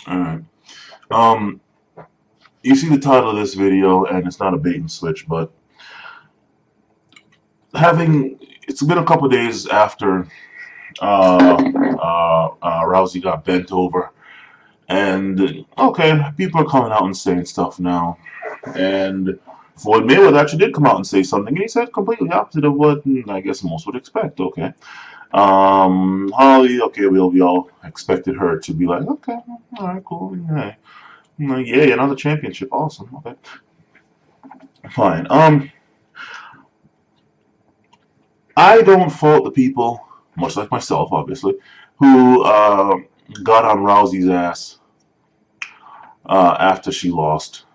Alright. Um, you see the title of this video, and it's not a bait and switch, but it's been a couple days after Rousey got bent over, and okay, people are coming out and saying stuff now, and Floyd Mayweather actually did come out and say something, and he said completely opposite of what I guess most would expect. Okay, Holly, okay, we all expected her to be like, okay, all right, cool, yeah, like, yeah, another championship, awesome, okay, fine. I don't fault the people, much like myself, obviously, who got on Rousey's ass after she lost.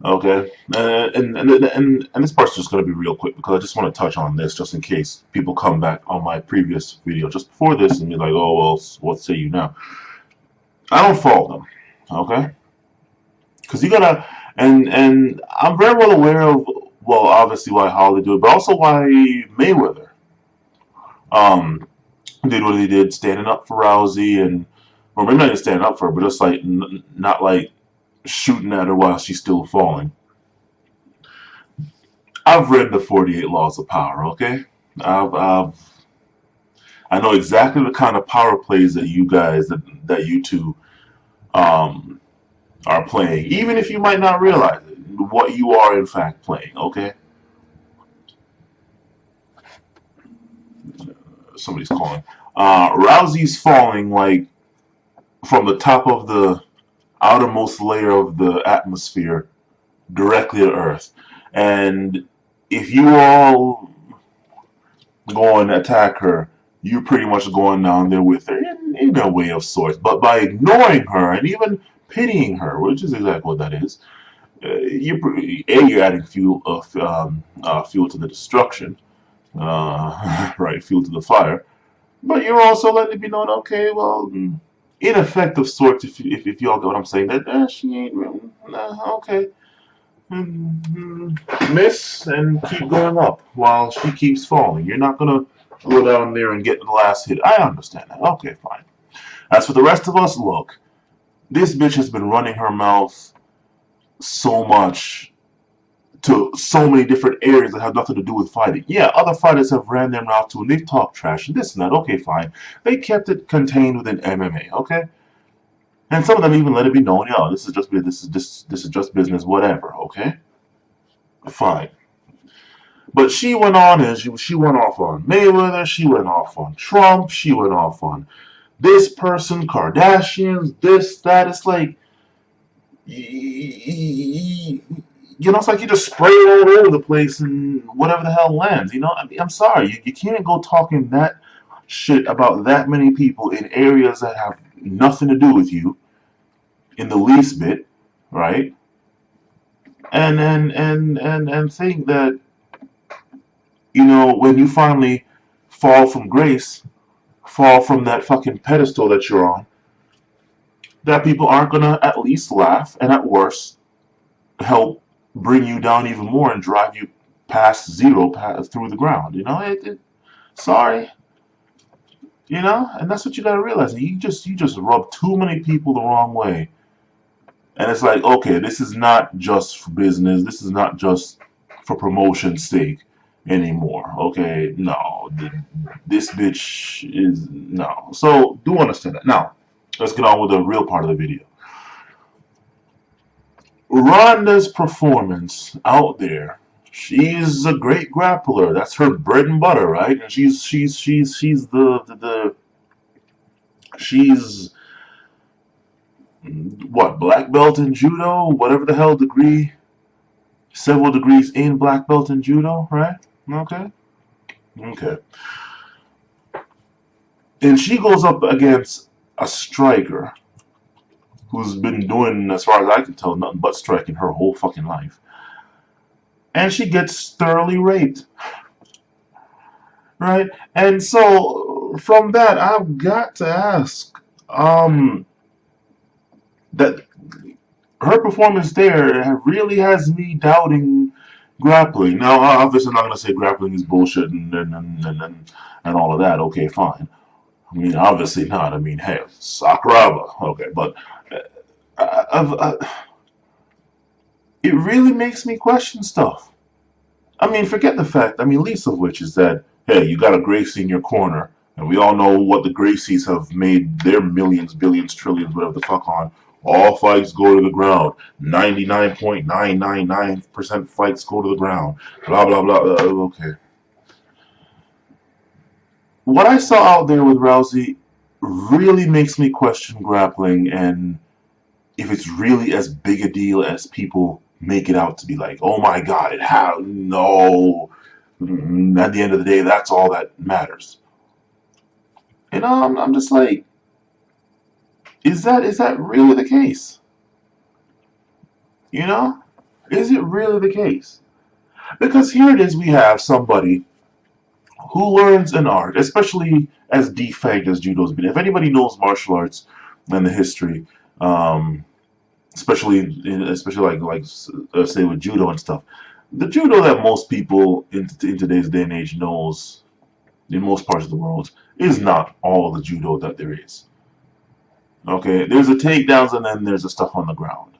Okay, and this part's just gonna be real quick because I just want to touch on this just in case people come back on my previous video just before this and be like, oh well, what say you now? I don't fault them, okay? Because you gotta, and I'm very well aware of, well, obviously why Holly did it, but also why Mayweather um did what he did, standing up for Rousey, and or maybe not even standing up for her, but just like not like shooting at her while she's still falling. I've read the 48 Laws of Power. Okay, I've I know exactly the kind of power plays that that you two um, are playing, even if you might not realize it, what you are in fact playing. Okay, somebody's calling. Rousey's falling like from the top of the outermost layer of the atmosphere directly to Earth. And if you all go and attack her, you're pretty much going down there with her in a way of sorts. But by ignoring her and even pitying her, which is exactly what that is, you're adding fuel to the destruction, right? Fuel to the fire. But you're also letting it be known, okay, well, ineffective sorts. If y'all get what I'm saying, that she ain't okay. Miss and keep going up while she keeps falling. You're not gonna go down there and get the last hit. I understand that. Okay, fine. As for the rest of us, look, this bitch has been running her mouth so much to so many different areas that have nothing to do with fighting. Yeah, other fighters have ran their mouth too and they've talked trash and this and that. Okay, fine. They kept it contained within MMA. Okay, and some of them even let it be known, yo, this is just business, whatever. Okay, fine. But she went on and she went off on Mayweather, she went off on Trump, she went off on this person, Kardashians, this, that. It's like, it's like you just spray it all over the place and whatever the hell lands. I mean, I'm sorry, you can't go talking that shit about that many people in areas that have nothing to do with you in the least bit, right? And think that when you finally fall from grace, fall from that fucking pedestal that you're on, that people aren't gonna at least laugh and at worst help bring you down even more and drive you past zero, through the ground. Sorry, and that's what you gotta realize. You just rub too many people the wrong way, and it's like, okay, this is not just for business. This is not just for promotion's sake anymore. Okay, no, this bitch is no. So do understand that. Now, let's get on with the real part of the video. Ronda's performance out there. She's a great grappler. That's her bread and butter, right? And she's the she's what, black belt in judo, whatever the hell degree, several degrees in black belt in judo, right? Okay, okay. And she goes up against a striker who's been doing, as far as I can tell, nothing but striking her whole fucking life. And she gets thoroughly raped. Right? And so from that I've got to ask, that her performance there really has me doubting grappling. Now obviously I'm not gonna say grappling is bullshit and all of that, okay, fine. I mean, obviously not. I mean, hey, Sakuraba. Okay, but it really makes me question stuff. I mean, forget the fact, I mean, least of which is that, hey, you got a Gracie in your corner, and we all know what the Gracies have made their millions, billions, trillions, whatever the fuck on. All fights go to the ground. 99.999% fights go to the ground. Blah, blah, blah. Okay. What I saw out there with Rousey really makes me question grappling and if it's really as big a deal as people make it out to be. Like, oh my god, it how no. At the end of the day, that's all that matters. I'm just like, is that really the case? You know, is it really the case? Because here it is, we have somebody who learns an art, especially as defanged as judo's been. If anybody knows martial arts and the history, um, especially like say with judo and stuff, the judo that most people in today's day and age knows in most parts of the world is not all the judo that there is. Okay, there's the takedowns and then there's the stuff on the ground.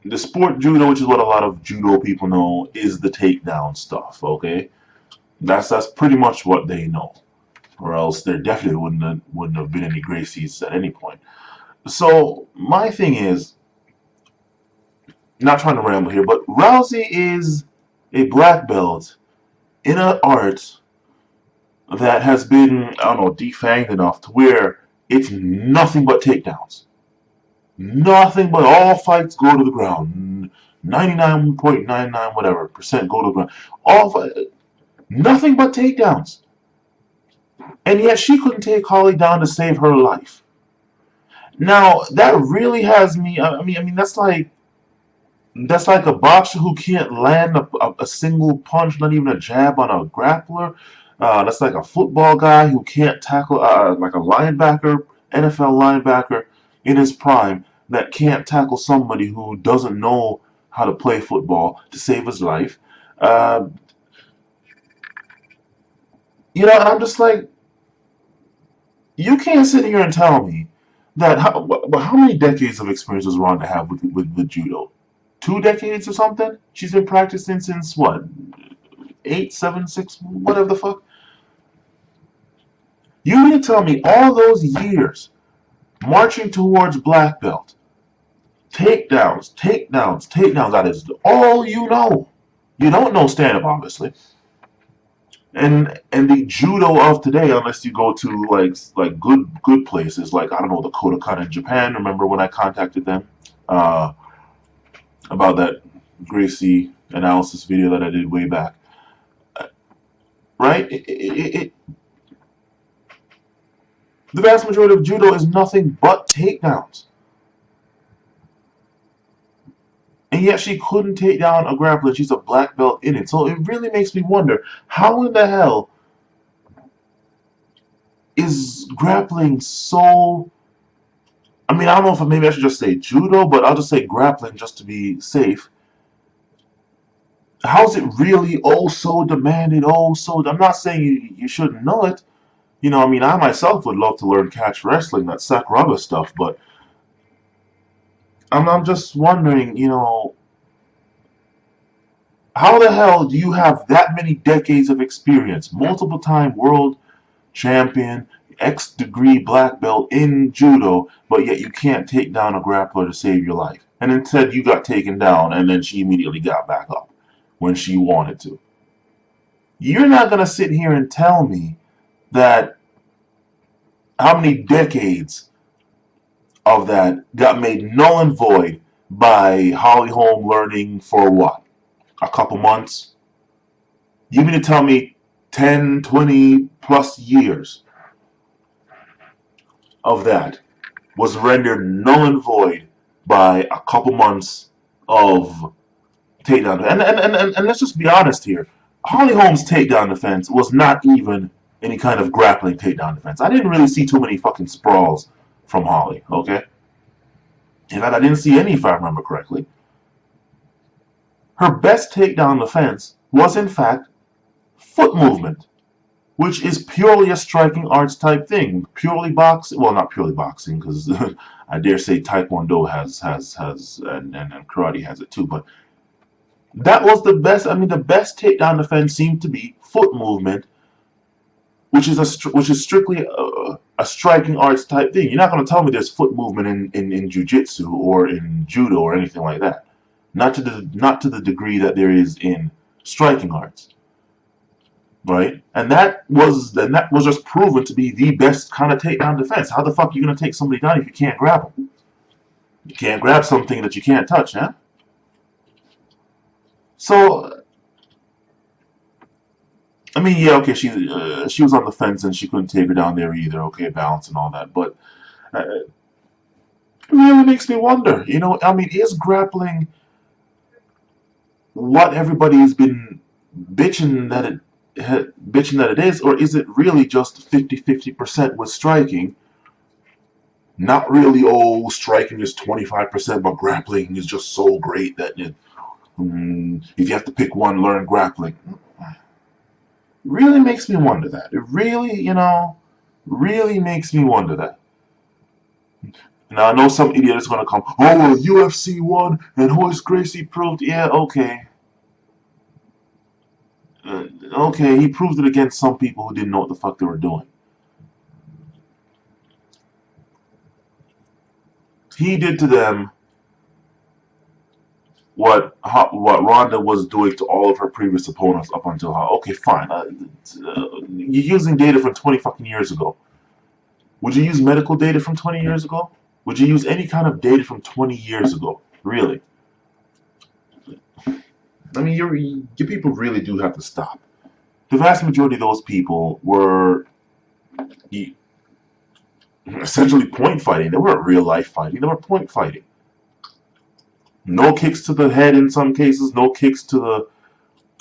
The sport judo, which is what a lot of judo people know, is the takedown stuff. Okay, that's pretty much what they know, or else there definitely wouldn't have been any Gracies at any point. So my thing is, not trying to ramble here, but Rousey is a black belt in an art that has been, I don't know, defanged enough to where it's nothing but takedowns. Nothing but all fights go to the ground. 99.99 whatever percent go to the ground. Nothing but takedowns. And yet she couldn't take Holly down to save her life. Now that really has me. I mean that's like a boxer who can't land a single punch, not even a jab on a grappler. That's like a football guy who can't tackle, like a linebacker, NFL linebacker in his prime, that can't tackle somebody who doesn't know how to play football to save his life. Uh, and I'm just like, you can't sit here and tell me that. How many decades of experience does Ronda have with judo? 2 decades or something? She's been practicing since what? 8, 7, 6, whatever the fuck. You mean to tell me all those years marching towards black belt, takedowns, takedowns, takedowns, that is all you know. You don't know stand up, obviously. And the judo of today, unless you go to like good places, like I don't know, the Kodokan in Japan. Remember when I contacted them uh, about that Gracie analysis video that I did way back, right? The vast majority of judo is nothing but takedowns. And yet she couldn't take down a grappler. She's a black belt in it. So it really makes me wonder, how in the hell is grappling so... I mean, I don't know if maybe I should just say judo, but I'll just say grappling just to be safe. How's it really so demanded, so... I'm not saying you shouldn't know it. I mean, I myself would love to learn catch wrestling, that Sakuraba stuff, but I'm just wondering, how the hell do you have that many decades of experience, multiple time world champion, X degree black belt in judo, but yet you can't take down a grappler to save your life? And instead you got taken down and then she immediately got back up when she wanted to. You're not going to sit here and tell me that how many decades of that got made null and void by Holly Holm learning for what? A couple months? You mean to tell me 10, 20 plus years of that was rendered null and void by a couple months of takedown? And let's just be honest here. Holly Holm's takedown defense was not even any kind of grappling takedown defense. I didn't really see too many fucking sprawls from Holly, okay? In fact, I didn't see any, if I remember correctly. Her best takedown defense was, in fact, foot movement. which is purely a striking arts type thing. Purely boxing, well, not purely boxing, because I dare say Taekwondo has and karate has it too. But that was the best. I mean, the best takedown defense seemed to be foot movement, which is strictly a striking arts type thing. You're not going to tell me there's foot movement in jiu-jitsu or in judo or anything like that. Not to the degree that there is in striking arts, right? And that was just proven to be the best kind of takedown defense. How the fuck are you going to take somebody down if you can't grab them? You can't grab something that you can't touch, huh? So I mean, yeah, okay, she was on the fence and she couldn't take her down there either. Okay, balance and all that, but it really makes me wonder. You know, I mean, is grappling what everybody has been bitching that it is, or is it really just 50-50% with striking? Not really. Oh, striking is 25%, but grappling is just so great that if you have to pick one, learn grappling. Really makes me wonder that. It really, really makes me wonder that. Now I know some idiot is gonna come. Oh well, UFC won and Hoist Gracie proved. Yeah, okay, okay. He proved it against some people who didn't know what the fuck they were doing. He did to them what Ronda was doing to all of her previous opponents up until her. Okay, fine. You're using data from 20 fucking years ago. Would you use medical data from 20 years ago? Would you use any kind of data from 20 years ago? Really? I mean, your people really do have to stop. The vast majority of those people were essentially point fighting. They weren't real life fighting. They were point fighting. No kicks to the head in some cases. No kicks to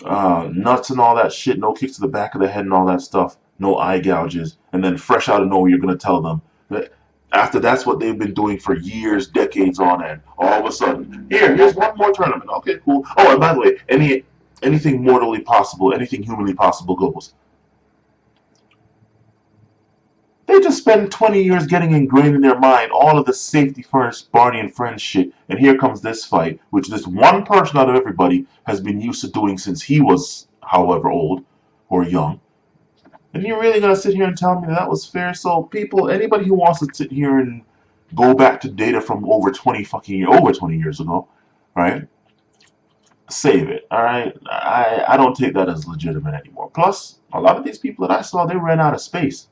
the nuts and all that shit. No kicks to the back of the head and all that stuff. No eye gouges. And then fresh out of nowhere, you're gonna tell them that after that's what they've been doing for years, decades on end. All of a sudden, here's one more tournament. Okay, cool. Oh, and by the way, anything mortally possible, anything humanly possible goes. They just spend 20 years getting ingrained in their mind all of the safety first, Barney and Friends shit, and here comes this fight, which this one person out of everybody has been used to doing since he was however old or young. And you're really gonna sit here and tell me that was fair? So people, anybody who wants to sit here and go back to data from over 20 years ago, right? Save it, all right? I don't take that as legitimate anymore. Plus, a lot of these people that I saw, they ran out of space.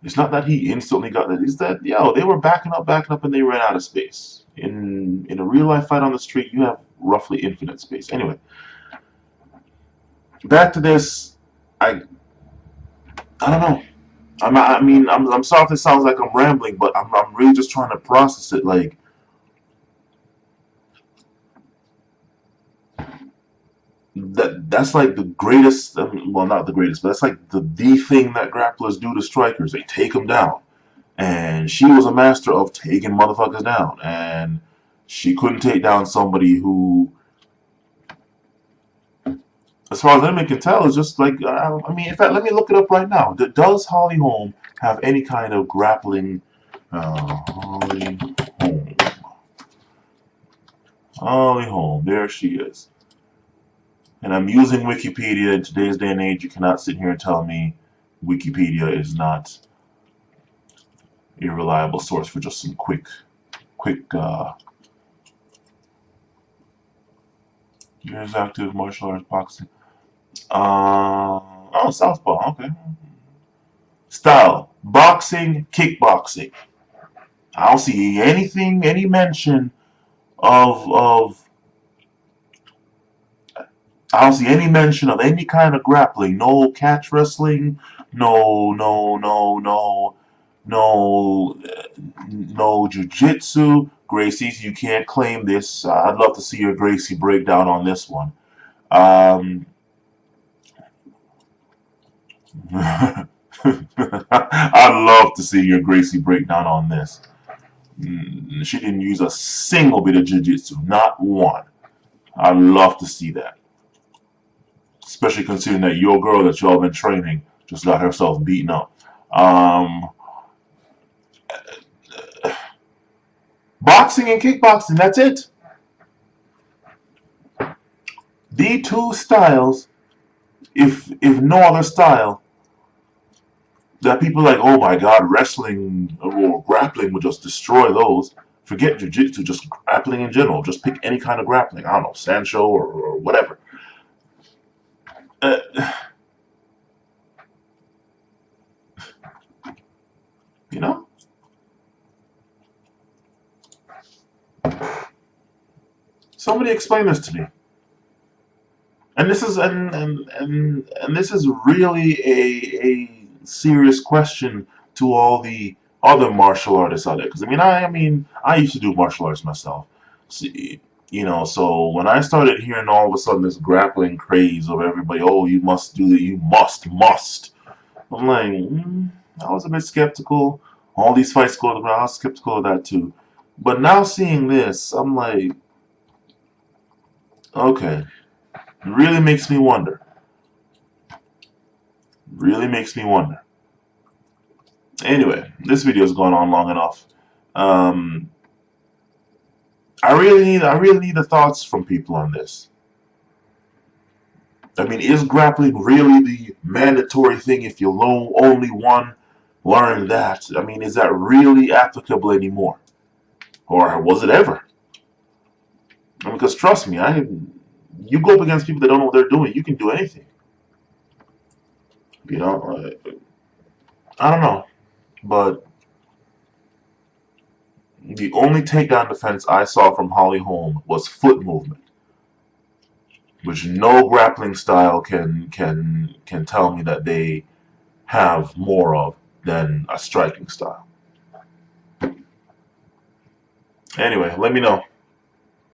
It's not that he instantly got that. It's that they were backing up, and they ran out of space. In a real life fight on the street, you have roughly infinite space. Anyway, back to this. I I don't know. I'm sorry if it sounds like I'm rambling, but I'm really just trying to process it. Like that's like the greatest. Well, not the greatest, but that's like the thing that grapplers do to strikers. They take them down. And she was a master of taking motherfuckers down. And she couldn't take down somebody who, as far as anyone can tell, is just like, I mean, in fact, let me look it up right now. Does Holly Holm have any kind of grappling? Holly Holm. Holly Holm. There she is. And I'm using Wikipedia. In today's day and age, you cannot sit here and tell me Wikipedia is not a reliable source for just some quick years active martial arts boxing. Oh, southpaw. Okay. Style: boxing, kickboxing. I don't see any mention of. I don't see any mention of any kind of grappling. No catch wrestling. No, no jiu-jitsu. Gracie, you can't claim this. I'd love to see your Gracie breakdown on this one. Um, I'd love to see your Gracie breakdown on this. She didn't use a single bit of jiu-jitsu, not one. I'd love to see that, especially considering that your girl that y'all been training just got herself beaten up. Um, Boxing and kickboxing, that's it. The two styles, if no other style, that people are like, oh my god, wrestling or grappling would just destroy those. Forget jiu-jitsu, just grappling in general. Just pick any kind of grappling. I don't know, Sancho or whatever. Uh, you know? Somebody explain this to me. And this is and this is really a serious question to all the other martial artists out there. Because I used to do martial arts myself. See, so when I started hearing all of a sudden this grappling craze of everybody, oh, you must do that, you must. I'm like, I was a bit skeptical. All these fights go to the ground, I was skeptical of that too. But now seeing this, I'm like, okay, it really makes me wonder. Really makes me wonder. Anyway, this video has gone on long enough. Um, I really need the thoughts from people on this. Is grappling really the mandatory thing if you only one learn that? Is that really applicable anymore? Or was it ever? Because trust me, you go up against people that don't know what they're doing, you can do anything. I don't know, but the only takedown defense I saw from Holm was foot movement, which no grappling style can tell me that they have more of than a striking style. Anyway, let me know.